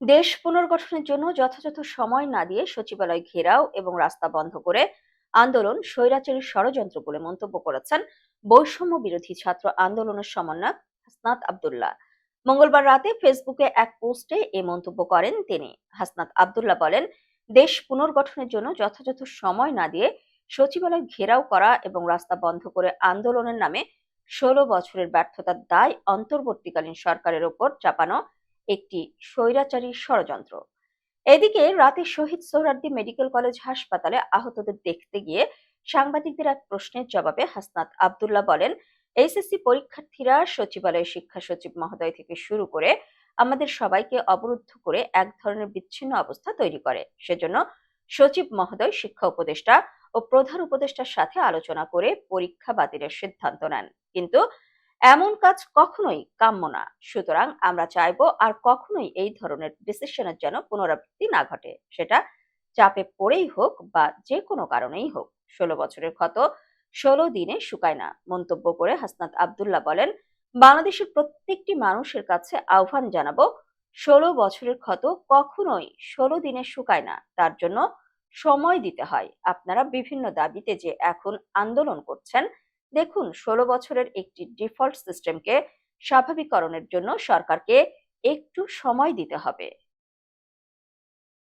দেশ পুনর্গঠনের জন্য যথাযথ সময় না দিয়ে সচিবালয় ঘেরাও এবং রাস্তা বন্ধ করে আন্দোলন স্বৈরাচারী ষড়যন্ত্র বলে মন্তব্য করেছেন বৈষম্য বিরোধী ছাত্র আন্দোলনের সমন্বয়ক হাসনাত আব্দুল্লাহ। মঙ্গলবার রাতে ফেসবুকে এক পোস্টে এ মন্তব্য করেন তিনি। হাসনাত আব্দুল্লাহ বলেন, দেশ পুনর্গঠনের জন্য যথাযথ সময় না দিয়ে সচিবালয় ঘেরাও করা এবং রাস্তা বন্ধ করে আন্দোলনের নামে ১৬ বছরের ব্যর্থতার দায় অন্তর্বর্তীকালীন সরকারের ওপর চাপানো একটি স্বৈরাচারী ষড়যন্ত্র। এদিকে রাতে শহীদ সোহরাওয়ার্দী মেডিকেল কলেজ হাসপাতালে আহতদের দেখতে গিয়ে সাংবাদিকদের এক প্রশ্নের জবাবে হাসনাত আব্দুল্লাহ বলেন, এইচএসসি পরীক্ষার্থীরা সচিবালয়ের শিক্ষা সচিব মহোদয় থেকে শুরু করে আমাদের সবাইকে অবরুদ্ধ করে এক ধরনের বিচ্ছিন্ন অবস্থা তৈরি করে। সেজন্য সচিব মহোদয় শিক্ষা উপদেষ্টা ও প্রধান উপদেষ্টার সাথে আলোচনা করে পরীক্ষা বাতিলের সিদ্ধান্ত নেন। কিন্তু এমন কাজ কখনোই কাম্য না। সুতরাং আমরা চাইবো আর কখনোই এই ধরনের ডিসিশনের যেন পুনরাবৃত্তি না ঘটে, সেটা চাপে পড়েই হোক বা যে কোনো কারণেই হোক। ১৬ বছরের ক্ষত ১৬ দিনে শুকায় না মন্তব্য করে হাসনাত আব্দুল্লাহ বলেন, বাংলাদেশের প্রত্যেকটি মানুষের কাছে আহ্বান জানাবো, ১৬ বছরের ক্ষত কখনোই ১৬ দিনে শুকায় না। তার জন্য সময় দিতে হয়। আপনারা বিভিন্ন দাবিতে যে এখন আন্দোলন করছেন, দেখুন ১৬ বছরের একটি ডিফল্ট সিস্টেমকে স্বাভাবিককরণের জন্য সরকারকে একটু সময় দিতে হবে।